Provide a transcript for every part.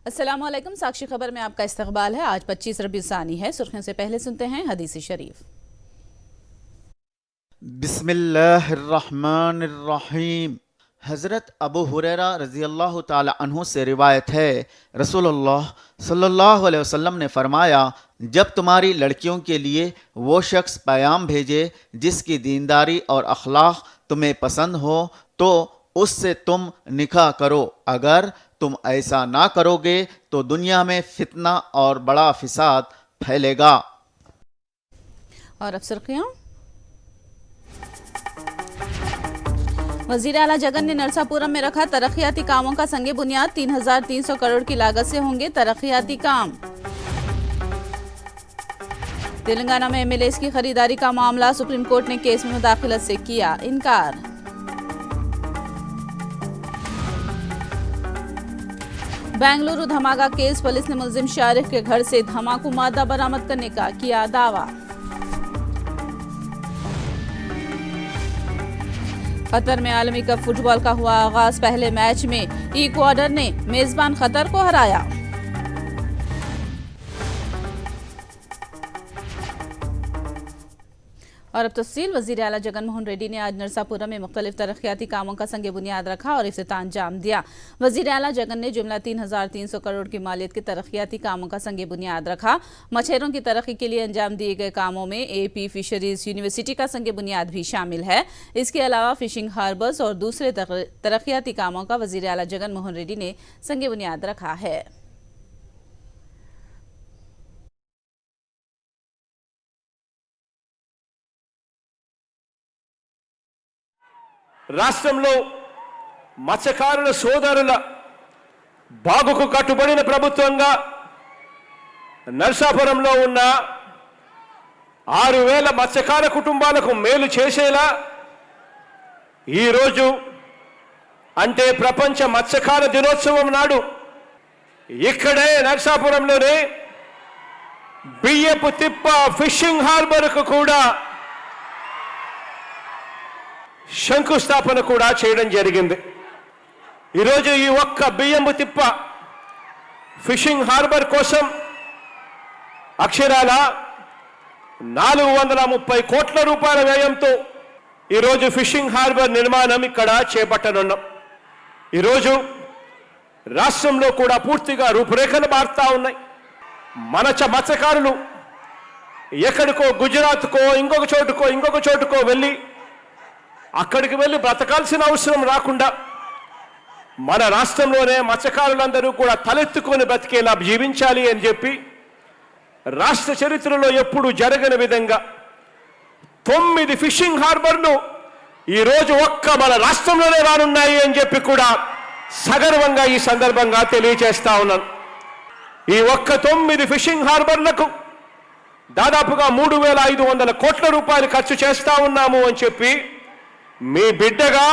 अस्सलाम वालेकुम। साक्षी खबर में आपका इस्तकबाल है। आज 25 रबीउल सानी है। सुर्खियों से पहले सुनते हैं हदीस शरीफ। बिस्मिल्लाहिर्रहमानिर्रहीम। हज़रत अबू हुरैरा रज़ियल्लाहु ताला अन्हु से रिवायत है, रसूलुल्लाह सल्लल्लाहु अलैहि वसल्लम ने फरमाया, जब तुम्हारी लड़कियों के लिए वो शख्स पैगाम भेजे जिसकी दीनदारी और अखलाक तुम्हें पसंद हो तो उससे तुम निकाह करो। अगर तुम ऐसा ना करोगे तो दुनिया में फितना और बड़ा फिसाद फैलेगा। और अब सुर्खियां। वजीर आला जगन ने नरसापुरम में रखा तरक्याती कामों का संगे बुनियाद। 3,300 करोड़ की लागत से होंगे तरक्याती काम। तेलंगाना में एमएलएस की खरीदारी का मामला, सुप्रीम कोर्ट ने केस में मुदाखलत से किया इनकार। बेंगलुरु धमाका केस, पुलिस ने मुलजिम शारिक के घर से धमाकू मादा बरामद करने का किया दावा। कतर में आलमी कप फुटबॉल का हुआ आगाज। पहले मैच में इक्वाडोर ने मेजबान कतर को हराया। और अब तफसील। वजीर आला जगन मोहन रेड्डी ने आज नरसापुरम में मुख्तलिफ तरक्याती कामों का संगे बुनियाद रखा और इफ्तिताह अंजाम दिया। वजीर आला जगन ने जुमला 3,300 करोड़ की मालियत के तरक्याती कामों का संगे बुनियाद रखा। मछेरों की तरक्की के लिए अंजाम दिए गए कामों में AP फिशरीज यूनिवर्सिटी का संगे बुनियाद भी शामिल है। इसके अलावा फिशिंग हार्बर्स और दूसरे तरक्याती कामों का वजीर आला जगन मोहन रेड्डी ने संगे बुनियाद रखा है। రాష్ట్రంలో మత్స్యకారుల సోదరుల బాగుకు కట్టుబడిన ప్రభుత్వంగా నర్సాపురంలో ఉన్న 6,000 మత్స్యకార కుటుంబాలకు మేలు చేసేలా ఈరోజు అంటే ప్రపంచ మత్స్యకార దినోత్సవం నాడు ఇక్కడే నర్సాపురంలోనే బియ్యపు తిప్ప ఫిషింగ్ హార్బర్కు కూడా శంకుస్థాపన కూడా చేయడం జరిగింది। ఈరోజు ఈ ఒక్క బియ్యపు తిప్ప ఫిషింగ్ హార్బర్ కోసం అక్షరాల 430 కోట్ల రూపాయల వ్యయంతో ఈరోజు ఫిషింగ్ హార్బర్ నిర్మాణం ఇక్కడ చేపట్టనున్నాం। ఈరోజు రాష్ట్రంలో కూడా పూర్తిగా రూపురేఖలు మారుతా ఉన్నాయి। మన మత్స్యకారులు ఎక్కడికో గుజరాత్కో ఇంకొక చోటుకో వెళ్ళి అక్కడికి వెళ్ళి బ్రతకాల్సిన అవసరం రాకుండా మన రాష్ట్రంలోనే మత్స్యకారులందరూ కూడా తలెత్తుకొని బ్రతికేలా జీవించాలి అని చెప్పి రాష్ట్ర చరిత్రలో ఎప్పుడు జరగని విధంగా 9 ఫిషింగ్ హార్బర్లు ఈరోజు ఒక్క మన రాష్ట్రంలోనే రానున్నాయి అని చెప్పి కూడా సగర్వంగా ఈ సందర్భంగా తెలియజేస్తా ఉన్నాను। ఈ ఒక్క 9 ఫిషింగ్ హార్బర్లకు దాదాపుగా 3,500 కోట్ల రూపాయలు ఖర్చు చేస్తా ఉన్నాము అని చెప్పి మీ బిడ్డగా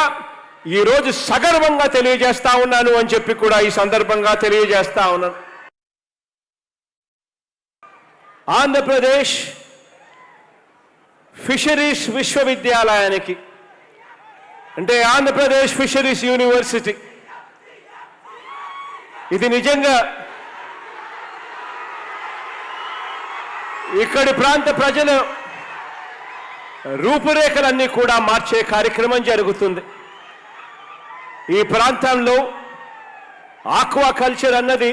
ఈరోజు సగర్వంగా తెలియజేస్తా ఉన్నాను అని చెప్పి కూడా ఈ సందర్భంగా తెలియజేస్తా ఉన్నాను। ఆంధ్రప్రదేశ్ ఫిషరీస్ విశ్వవిద్యాలయానికి అంటే ఆంధ్రప్రదేశ్ ఫిషరీస్ యూనివర్సిటీ ఇది నిజంగా ఇక్కడి ప్రాంత ప్రజలు రూపురేఖలన్నీ కూడా మార్చే కార్యక్రమం జరుగుతుంది। ఈ ప్రాంతంలో ఆక్వా కల్చర్ అన్నది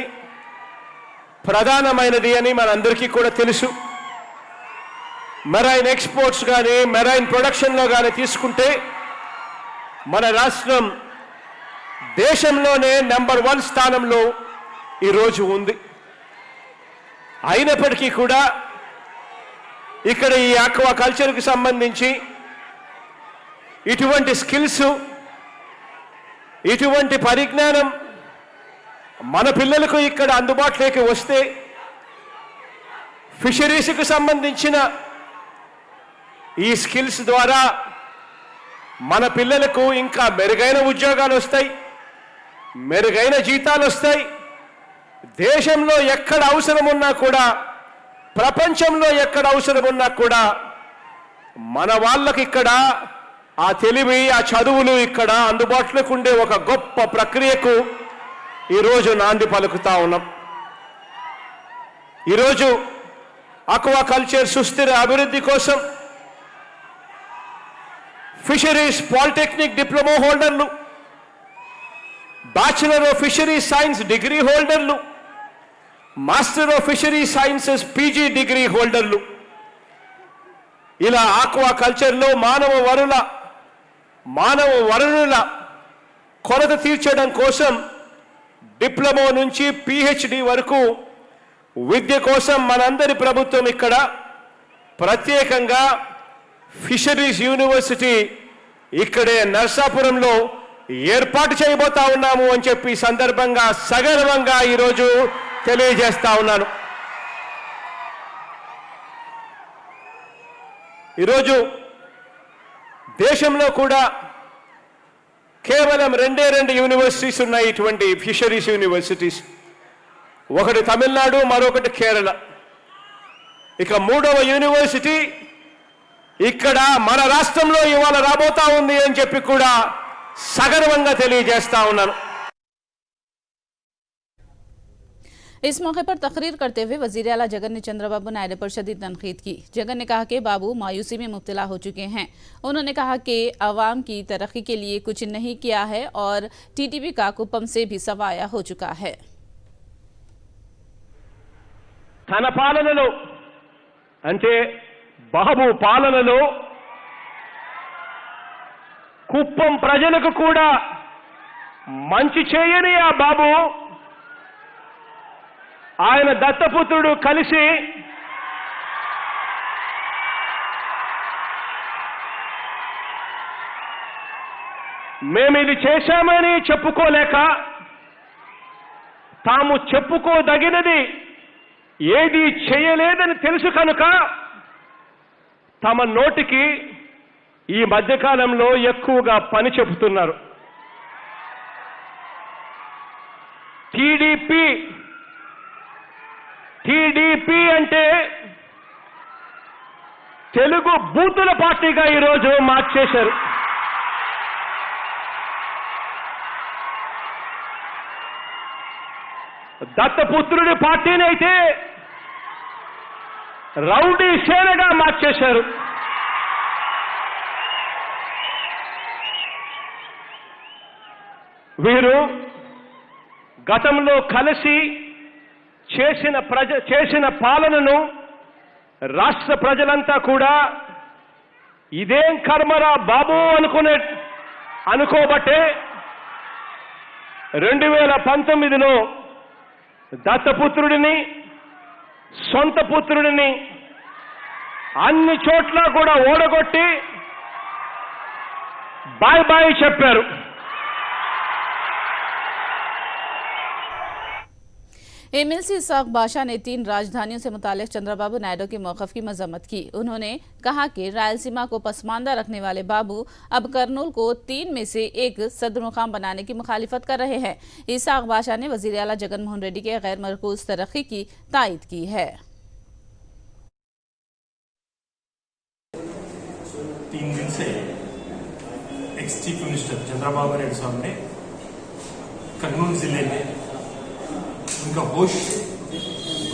ప్రధానమైనది అని మనందరికీ కూడా తెలుసు। మెరైన్ ఎక్స్పోర్ట్స్ కానీ మెరైన్ ప్రొడక్షన్లో కానీ తీసుకుంటే మన రాష్ట్రం దేశంలోనే నెంబర్ 1 స్థానంలో ఈరోజు ఉంది। అయినప్పటికీ కూడా ఇక్కడ ఈ ఆక్వా కల్చర్కి సంబంధించి ఇటువంటి స్కిల్స్ ఇటువంటి పరిజ్ఞానం మన పిల్లలకు ఇక్కడ అందుబాటులోకి వస్తే ఫిషరీస్కి సంబంధించిన ఈ స్కిల్స్ ద్వారా మన పిల్లలకు ఇంకా మెరుగైన ఉద్యోగాలు వస్తాయి, మెరుగైన జీతాలు వస్తాయి। దేశంలో ఎక్కడ అవసరం ఉన్నా కూడా ప్రపంచంలో ఎక్కడ అవసరం ఉన్నా కూడా మన వాళ్ళకి ఇక్కడ ఆ తెలివి ఆ చదువులు ఇక్కడ అందుబాటులోకి ఉండే ఒక గొప్ప ప్రక్రియకు ఈరోజు నాంది పలుకుతా ఉన్నాం. ఈరోజు ఆక్వాకల్చర్ సుస్థిర అభివృద్ధి కోసం ఫిషరీస్ పాలిటెక్నిక్ డిప్లొమా హోల్డర్లు, bachelor of fishery science degree హోల్డర్లు, master of fishery sciences PG degree హోల్డర్లు, ఇలా ఆక్వాకల్చర్లో మానవ వనరుల కొరత తీర్చడం కోసం డిప్లొమా నుంచి పిహెచ్డి వరకు విద్య కోసం మనందరి ప్రభుత్వం ఇక్కడ ప్రత్యేకంగా ఫిషరీస్ యూనివర్సిటీ ఇక్కడే నర్సాపురంలో ఏర్పాటు చేయబోతా ఉన్నాము అని చెప్పి సందర్భంగా సగర్వంగా ఈరోజు తెలియజేస్తా ఉన్నాను. ఈరోజు దేశంలో కూడా కేవలం రెండు యూనివర్సిటీస్ ఉన్నాయి, ఇటువంటి ఫిషరీస్ యూనివర్సిటీస్. ఒకటి తమిళనాడు, మరొకటి కేరళ. ఇక మూడవ యూనివర్సిటీ ఇక్కడ మన రాష్ట్రంలో ఇవాళ రాబోతా ఉంది అని చెప్పి కూడా సగర్వంగా తెలియజేస్తా ఉన్నాను. इस मौके पर तकरीर करते हुए वजीर आला जगन ने चंद्रबाबू नायडू पर शदीद तनकीद की। जगन ने कहा कि बाबू मायूसी में मुब्तला हो चुके हैं। उन्होंने कहा कि अवाम की तरक्की के लिए कुछ नहीं किया है और टीटीपी का कुप्पम से भी सफाया हो चुका है। తన పాలనలో అంటే బాబు పాలనలో కుప్పం ప్రజలకు కూడా మంచి చేయని ఆ బాబు ఆయన దత్తపుత్రుడు కలిసి మేము ఇది చేశామని చెప్పుకోలేక తాము చెప్పుకోదగినది ఏది చేయలేదని తెలుసు కనుక తమ నోటికి ఈ మధ్యకాలంలో ఎక్కువగా పని చెబుతున్నారు. టీడీపీ అంటే తెలుగు బూతుల పార్టీగా ఈరోజు మార్చేశారు. దత్తపుత్రుడి పార్టీని అయితే రౌడీ సేనగా మార్చేశారు. వీరు గతంలో కలిసి చేసిన పాలనను రాష్ట్ర ప్రజలంతా కూడా ఇదేం కర్మరా బాబు అనుకోబట్టే 2019లో దత్తపుత్రుడిని సొంత పుత్రుడిని అన్ని చోట్ల కూడా ఓడగొట్టి బాయ్ చెప్పారు. एमएलसी इसाक बादशाह ने 3 राजधानियों से मुताल्लिक चंद्रबाबू नायडू के मौक़िफ़ की मज़म्मत की। उन्होंने कहा कि रायलसीमा को पसमानदा रखने वाले बाबू अब करनूल को 3 में से एक सदर मुकाम बनाने की मुखालिफत कर रहे हैं। इसाक बादशाह ने वज़ीर आला जगन मोहन रेड्डी के गैर मरकूज़ तरक्की की तायद की है। 3 दिन से ex chief minister Chandrababu Naidu साहब ने करनूल जिले में उनका होश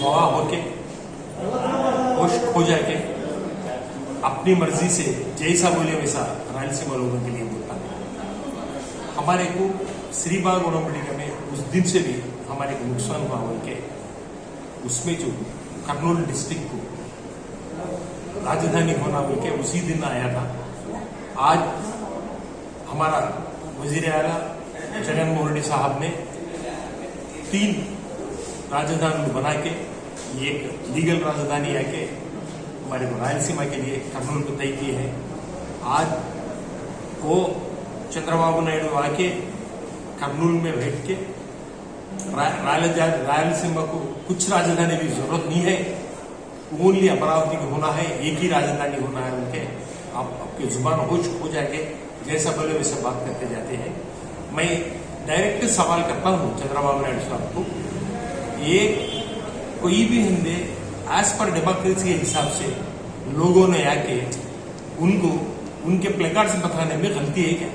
गवा होके होश खो जाके अपनी मर्जी से जैसा बोले वैसा रायलसीमा लोगों के लिए बोलता है। हमारे को श्रीबाग ओलंपिक में उस दिन से भी हमारे को नुकसान हुआ बोलके उसमें जो करनूल डिस्ट्रिक्ट को राजधानी होना बोल के उसी दिन आया था। आज हमारा वजीर आला जगन मोहन रेड्डी साहब ने 3 राजधानी बना के एक लीगल राजधानी आके हमारे को रायलसीमा के लिए करनूल को तय की है। आज वो चंद्रबाबू नायडू आके करनूल में बैठ के रायलसीमा को कुछ राजधानी की जरूरत नहीं है, ओनली अमरावती को होना है, एक ही राजधानी होना है। उनके आपके जुबान होश खो जाके जैसा बोले वैसे बात करते जाते हैं। मैं डायरेक्ट सवाल करता हूं चंद्रबाबू नायडू साहब को, ये कोई भी हिंदे एज पर डेमोक्रेसी के हिसाब से लोगों ने आके उनको उनके प्लेकार्ड्स बताने में गलती है क्या?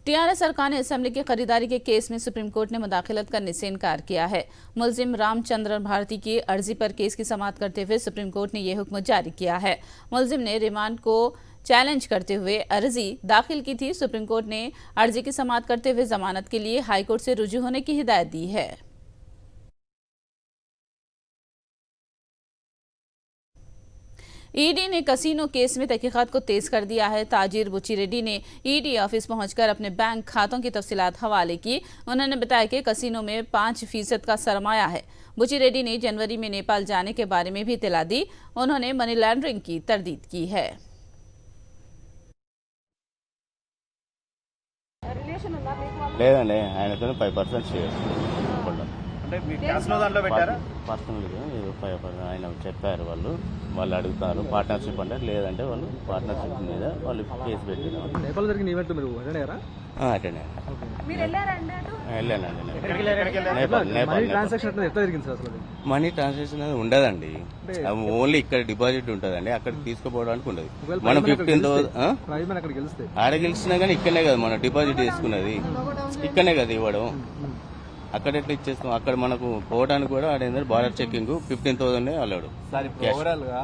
टीआरएस सरकार ने असेंबली की खरीदारी के केस में सुप्रीम कोर्ट ने मुदाखलत करने से इनकार किया है। मुलजिम रामचंद्र भारती की अर्जी पर केस की समाअत करते हुए सुप्रीम कोर्ट ने यह हुक्म जारी किया है। मुलजिम ने रिमांड को चैलेंज करते हुए अर्जी दाखिल की थी। सुप्रीम कोर्ट ने अर्जी की समाअत करते हुए जमानत के लिए हाईकोर्ट से रुजू होने की हिदायत दी है। ईडी ने कसीनो केस में तहकीकात को तेज कर दिया है। ताजिर बुची रेड्डी ने ईडी ऑफिस पहुंचकर अपने बैंक खातों की तफसीलात हवाले की। उन्होंने बताया कि कसीनो में 5% का सरमाया है। बुची रेड्डी ने जनवरी में नेपाल जाने के बारे में भी इत्तला दी। उन्होंने मनी लॉन्ड्रिंग की तरदीद की है। లేదండి ఆయనతో 5% షేర్స్ అంటే మీ క్యాష్లో దాంట్లో పెట్టారా? పర్సనల్గా 5% ఆయన చెప్పారు. వాళ్ళు అడుగుతారు పార్ట్నర్షిప్ అంటే, లేదంటే వాళ్ళు పార్ట్నర్షిప్ మీద వాళ్ళు కేసు పెట్టినారు. నేపాల్ జరిగిన ఈవెంట్ మీరు అటెండ్ అయ్యారా? అటెండ్ వెళ్ళానండి. మనీ ట్రాన్సాక్షన్ ఎట్లా జరిగింది సార్? అసలు మనీ ట్రాన్సాక్షన్ అనేది ఉండదండి, ఓన్లీ ఇక్కడ డిపాజిట్ ఉంటుందండి, అక్కడ తీసుకుపోవడానికి ఉండదు. మనం 15,000 అక్కడ గెలిస్తే ఆడ గెలిచినా కానీ ఇక్కడనే కదా మనం డిపాజిట్ చేసుకున్నది, ఇక్కడనే కదా ఇవ్వడం. అక్కడ ఎట్లా ఇచ్చేస్తాం? అక్కడ మనకు పోవడానికి కూడా ఆడేందరు బార్డర్ చెకింగ్ 15,000 అల్లాడు. ఓవరాల్ గా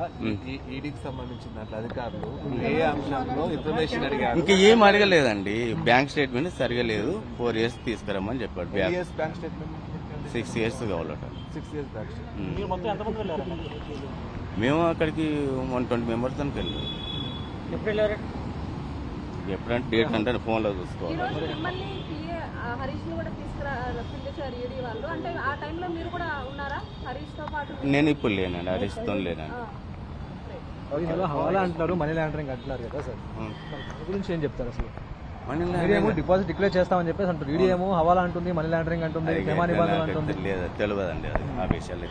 ఈడీకి సంబంధించిన అధికారులు ఏ అంశంలో ఇన్ఫర్మేషన్ అడిగారు? ఇంకా ఏం అడగలేదండి. బ్యాంక్ స్టేట్మెంట్ సరిగా లేదు, 4 years తీసుకురమ్మని చెప్పాడు. బ్యాంక్ స్టేట్మెంట్ 6 years కావాలట. 6 years బ్యాంక్ స్టేట్మెంట్. మేము అక్కడికి 120 members అని వెళ్ళాం. ఎప్పుడంటే డేట్ అంటే ఫోన్ లో చూసుకోవాలి. నేను ఇప్పుడు లేనండి, హరీష్ తో లేనండి. హవాలా అంటున్నారు, మనీ లాండరింగ్ అంటున్నారు కదా సార్, దాని గురించి ఏం చెప్తారు? అసలు మనీ డిపాజిట్ డిక్లేర్ చేస్తామని చెప్పేసి అంటారు. ఈడీ ఏమో హవాలా అంటుంది, మనీ లాండరింగ్ అంటుంది, నిబంధనలు అంటుంది. తెలియదండి అది, ఆ విషయాలు.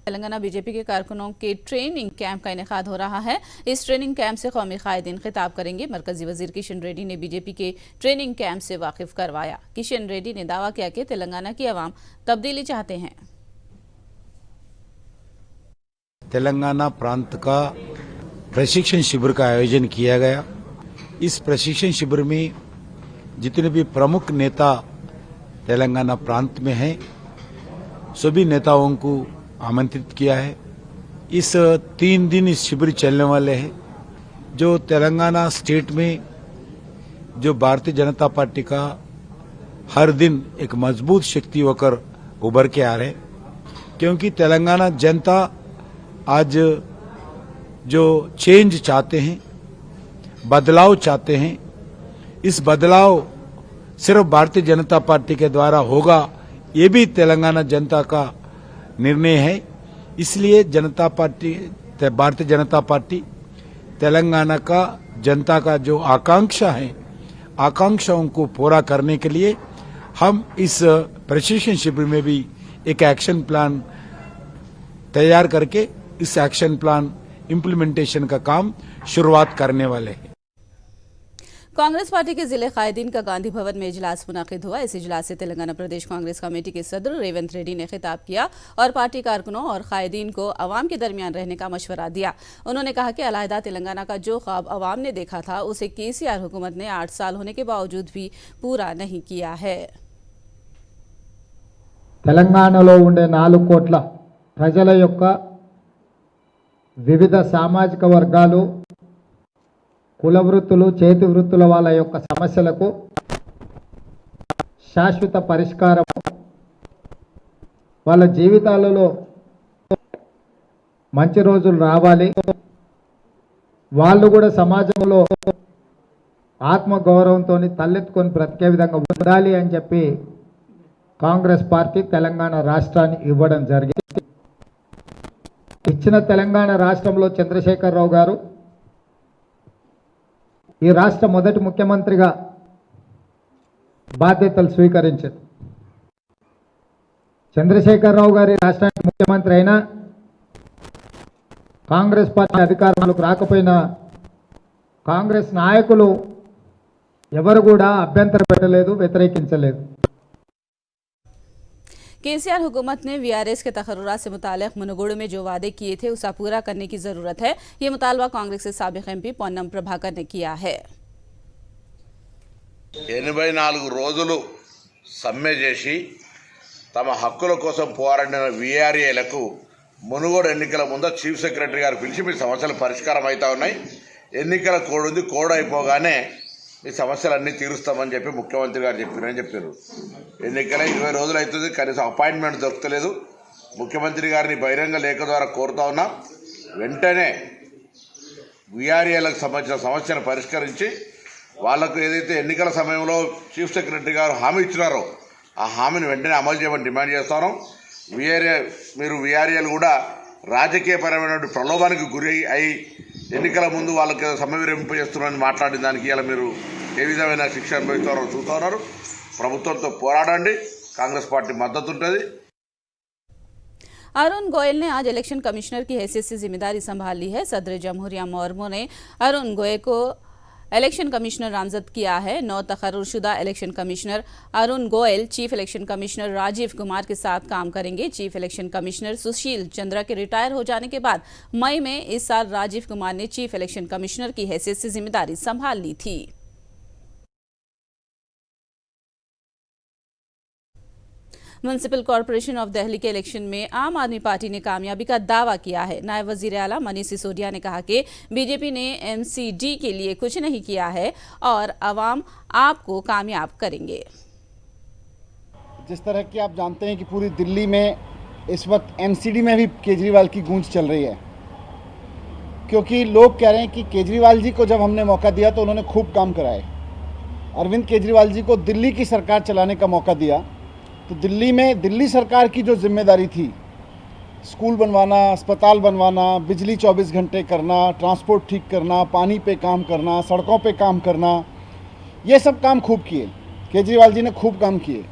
तेलंगाना बीजेपी के कारकुनों के ट्रेनिंग कैंप का इनेकाद हो रहा है। इस ट्रेनिंग कैंप से कौमी कायदीन खिताब करेंगे। मरकजी वजीर किशन रेड्डी ने बीजेपी के ट्रेनिंग कैंप से वाकिफ करवाया। किशन रेड्डी ने दावा किया कि तेलंगाना की आवाम तब्दीली चाहते हैं। तेलंगाना प्रांत का प्रशिक्षण शिविर का आयोजन किया गया। इस प्रशिक्षण शिविर में जितने भी प्रमुख नेता तेलंगाना प्रांत में हैं, सभी नेताओं को आमंत्रित किया है। इस 3 दिन इस शिविर चलने वाले हैं। जो तेलंगाना स्टेट में जो भारतीय जनता पार्टी का हर दिन एक मजबूत शक्ति होकर उभर के आ रहे, क्योंकि तेलंगाना जनता आज जो चेंज चाहते हैं, बदलाव चाहते हैं, इस बदलाव सिर्फ भारतीय जनता पार्टी के द्वारा होगा, ये भी तेलंगाना जनता का निर्णय है। इसलिए भारतीय जनता पार्टी तेलंगाना का जनता का जो आकांक्षा है, आकांक्षाओं को पूरा करने के लिए हम इस प्रशिक्षण शिविर में भी एक एक्शन प्लान तैयार करके इस एक्शन प्लान इम्प्लीमेंटेशन का काम शुरुआत करने वाले हैं। कांग्रेस पार्टी के जिले कायदीन का गांधी भवन में इजलास मुनाकिद हुआ। इस इजलास से तेलंगाना प्रदेश कांग्रेस कमेटी के सदर रेवंत रेड्डी ने खिताब किया और पार्टी कारकुनों और कायदीन को अवाम के दरमियान रहने का मशवरा दिया। उन्होंने कहा कि अलहदा तेलंगाना का जो ख्वाब अवाम ने देखा था, उसे केसीआर हुकूमत ने 8 साल होने के बावजूद भी पूरा नहीं किया है। తెలంగాణలో ఉండే 4 కోట్ల ప్రజల యొక్క వివిధ సామాజిక వర్గాలు, కుల వృత్తులు, చేతి వృత్తుల వాళ్ళ యొక్క సమస్యలకు శాశ్వత పరిష్కారం, వాళ్ళ జీవితాలలో మంచి రోజులు రావాలి, వాళ్ళు కూడా సమాజంలో ఆత్మగౌరవంతో తలెత్తుకొని బ్రతికే విధంగా ఉండాలి అని చెప్పి కాంగ్రెస్ పార్టీ తెలంగాణ రాష్ట్రాన్ని ఇవ్వడం జరిగింది. ఇచ్చిన తెలంగాణ రాష్ట్రంలో చంద్రశేఖరరావు గారు ఈ రాష్ట్ర మొదటి ముఖ్యమంత్రిగా బాధ్యతలు స్వీకరించారు. చంద్రశేఖరరావు గారి రాష్ట్రానికి ముఖ్యమంత్రి అయినా, కాంగ్రెస్ పార్టీ అధికారంలోకి రాకపోయినా కాంగ్రెస్ నాయకులు ఎవరు కూడా అభ్యంతరం పెట్టలేదు, వ్యతిరేకించలేదు. केसीआर हुकूमत ने वीआरएस के तकर्रुरात से मुताल्लिक़ मुनगुड़ में जो वादे किए थे उसे पूरा करने की जरूरत है। ये मुतालबा कांग्रेस के साबिक़ एमपी पोन्नम प्रभाकर ने किया है। 84 రోజులు సమ్మె చేసి తమ హక్కుల కోసం పోరాడిన వీఆర్ఏలకు మునుగోడు ఎన్నికల ముందు చీఫ్ సెక్రటరీ గారు పిలిచి మీ సమస్యలు పరిష్కారం అవుతా ఉన్నాయి, ఎన్నికల కోడ్ ఉంది, కోడ్ అయిపోగానే మీ సమస్యలన్నీ తీరుస్తామని చెప్పి ముఖ్యమంత్రి గారు చెప్పారు. ఎన్నికల 20 రోజులు అవుతుంది, కనీసం అపాయింట్మెంట్ దొరకలేదు. ముఖ్యమంత్రి గారిని బహిరంగ లేఖ ద్వారా కోరుతా ఉన్నాం, వెంటనే వీఆర్ఏలకు సంబంధించిన సమస్యను పరిష్కరించి వాళ్లకు ఏదైతే ఎన్నికల సమయంలో చీఫ్ సెక్రటరీ గారు హామీ ఇచ్చినారో ఆ హామీని వెంటనే అమలు చేయమని డిమాండ్ చేస్తాను. వీఆర్ఏలు కూడా రాజకీయపరమైన ప్రలోభానికి గురి అయి ఎన్నికల ముందు వాళ్ళకి సమ్మె విరమింపు చేస్తున్నారని మాట్లాడిన దానికి ఇలా మీరు ఏ విధమైన శిక్ష అనుభవిస్తారో చూస్తూ ఉన్నారు. ప్రభుత్వంతో పోరాడండి, కాంగ్రెస్ పార్టీ మద్దతు ఉంటుంది. अरुण गोयल ने आज इलेक्शन कमिश्नर की हैसियत से जिम्मेदारी संभाल ली है। सदर जमहूरिया मुर्मू ने अरुण गोयल को इलेक्शन कमिश्नर नामजद किया है। 9 तकर्रुरशुदा election commissioner Arun Goyal chief election commissioner Rajiv Kumar के साथ काम करेंगे। Chief election commissioner Sushil Chandra के रिटायर हो जाने के बाद मई में इस साल राजीव कुमार ने चीफ इलेक्शन कमिश्नर की हैसियत से जिम्मेदारी संभाल ली थी। म्युनिसिपल कॉरपोरेशन ऑफ दिल्ली के इलेक्शन में आम आदमी पार्टी ने कामयाबी का दावा किया है। नायब वजीर आला मनीष सिसोदिया ने कहा कि बीजेपी ने एमसीडी के लिए कुछ नहीं किया है और अवाम आपको कामयाब करेंगे। जिस तरह की आप जानते हैं कि पूरी दिल्ली में इस वक्त एमसीडी में भी केजरीवाल की गूंज चल रही है, क्योंकि लोग कह रहे हैं कि केजरीवाल जी को जब हमने मौका दिया तो उन्होंने खूब काम कराए। अरविंद केजरीवाल जी को दिल्ली की सरकार चलाने का मौका दिया तो दिल्ली में दिल्ली सरकार की जो जिम्मेदारी थी, स्कूल बनवाना, अस्पताल बनवाना, बिजली 24 घंटे करना, ट्रांसपोर्ट ठीक करना, पानी पे काम करना, सड़कों पे काम करना, ये सब काम खूब किए। केजरीवाल जी ने खूब काम किए।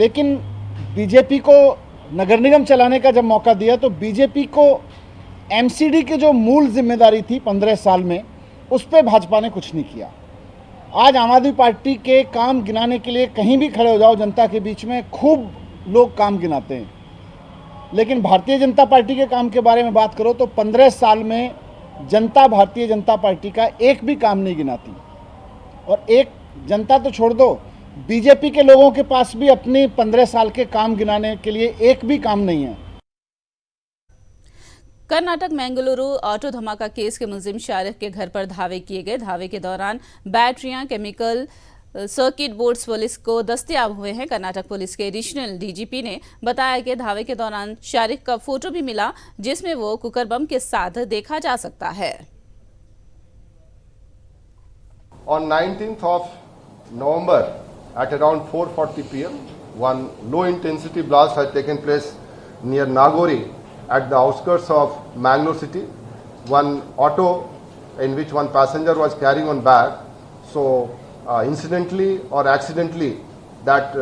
लेकिन बीजेपी को नगर निगम चलाने का जब मौका दिया तो बीजेपी को एमसीडी की जो मूल जिम्मेदारी थी 15 साल में, उस पर भाजपा ने कुछ नहीं किया। आज आम आदमी पार्टी के काम गिनाने के लिए कहीं भी खड़े हो जाओ जनता के बीच में खूब लोग काम गिनाते हैं, लेकिन भारतीय जनता पार्टी के काम के बारे में बात करो तो 15 साल में जनता भारतीय जनता पार्टी का एक भी काम नहीं गिनाती। और एक जनता तो छोड़ दो, बीजेपी के लोगों के पास भी अपने 15 साल के काम गिनाने के लिए एक भी काम नहीं है। कर्नाटक मंगलुरु ऑटो धमाका केस के मुलजिम शारिक के घर पर धावे किए गए। धावे के दौरान बैटरियां, केमिकल, सर्किट बोर्ड्स पुलिस को दस्तयाब हुए हैं। कर्नाटक पुलिस के एडिशनल डीजीपी ने बताया कि धावे के दौरान शारिक का फोटो भी मिला, जिसमें वो कुकर बम के साथ देखा जा सकता है। On 19th of November at around 4:40 p.m. one low intensity blast had taken place near Nagori at the outskirts of Mangalore city. One auto in which one passenger was carrying on bag. So incidentally or accidentally that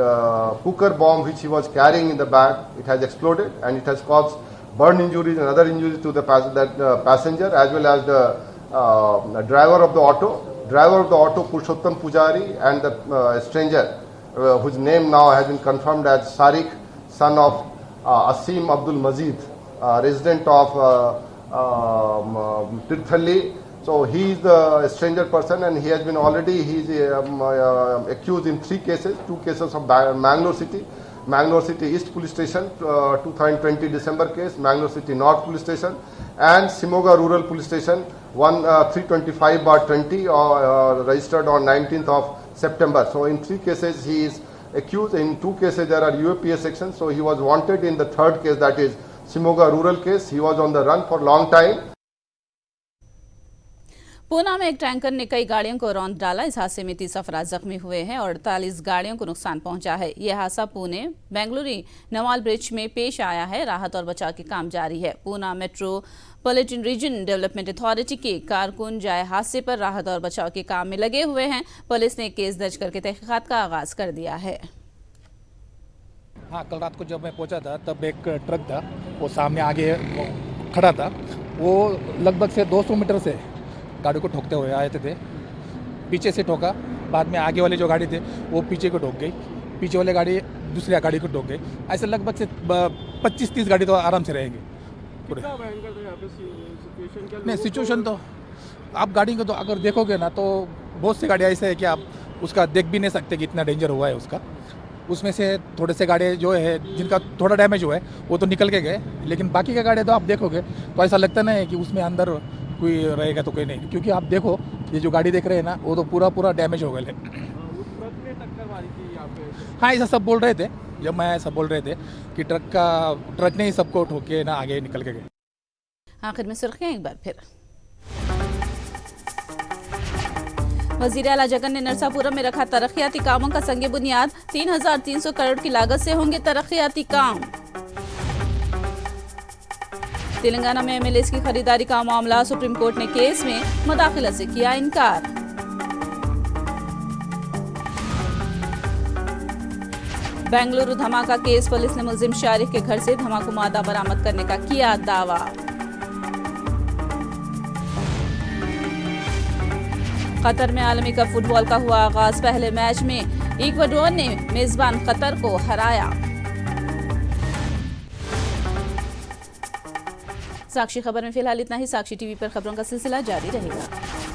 cooker bomb which he was carrying in the bag, it has exploded and it has caused burn injuries and other injuries to the passenger as well as the driver of the auto. Driver of the auto, Purushottam Pujari, and the stranger whose name now has been confirmed as Sariq, son of Asim Abdul Mazid, resident of Tirthalli. So he is the stranger person and he has been already accused in 3 cases, 2 cases of Mangalore City East Police Station 2020 December case, Mangalore City North Police Station and Simoga Rural Police Station 325/20 registered on 19th of September. So in 3 cases he is accused. In 2 cases there are UAPA sections. So he was wanted in the 3rd case, that is Simoga rural case. He was on the run for long time. Poona में एक tanker ने कई गाड़ियों को रौंद डाला। इस हादसे में 30 अफराद जख्मी हुए हैं और 48 गाड़ियों को नुकसान पहुंचा है। यह हादसा पुणे बेंगलुरु नवाल ब्रिज में पेश आया है। राहत और बचाव के काम जारी है। Poona metropolitan region development authority के कारकुन जाए हादसे पर राहत और बचाव के काम में लगे हुए हैं। पुलिस ने केस दर्ज करके तहकीकात का आगाज कर दिया है। हाँ, कल रात को जब मैं पहुंचा था तब एक ट्रक था, वो सामने आगे खड़ा था। वो लगभग से 200 मीटर से गाड़ी को ठोकते हुए आए थे। पीछे से ठोका, बाद में आगे वाले जो गाड़ी थे वो पीछे को ठोक गई, पीछे वाले गाड़ी दूसरी गाड़ी को ठोक गई। ऐसे लगभग से 25-30 गाड़ी तो आराम से रहेंगी। नहीं, सिचुएशन तो आप गाड़ी को तो अगर देखोगे ना तो बहुत सी गाड़ियाँ ऐसे है कि आप उसका देख भी नहीं सकते कि इतना डेंजर हुआ है उसका। उसमें से थोड़े से गाड़ी जो है जिनका थोड़ा डैमेज हुआ है वो तो निकल के गए, लेकिन बाकी के गाड़ी तो आप देखोगे तो ऐसा लगता नहीं है कि उसमें अंदर कोई रहेगा तो कोई नहीं, क्योंकि आप देखो ये जो गाड़ी देख रहे हैं ना वो तो पूरा डैमेज हो गया है। हाँ, ऐसा सब बोल रहे थे, जब मैं सब बोल रहे थे कि ट्रक ने ही सबको ठोके ना आगे निकल के गए। आखिर में सुर्खियां एक बार फिर। वजीर आला जगन ने नरसापुरम में रखा तरक्याती कामों का संगे बुनियाद। 3,300 करोड़ की लागत से होंगे तरक्याती काम। तेलंगाना में एमएलए की खरीदारी का मामला, सुप्रीम कोर्ट ने केस में मुदाखलत से किया इनकार। बेंगलुरु धमाका केस, पुलिस ने मुलजिम शारिक के घर से धमाकू मादा बरामद करने का किया दावा। कतर में आलमी कप फुटबॉल का हुआ आगाज। पहले मैच में इक्वाडोर ने मेजबान कतर को हराया। साक्षी खबर में फिलहाल इतना ही। साक्षी टीवी पर खबरों का सिलसिला जारी रहेगा।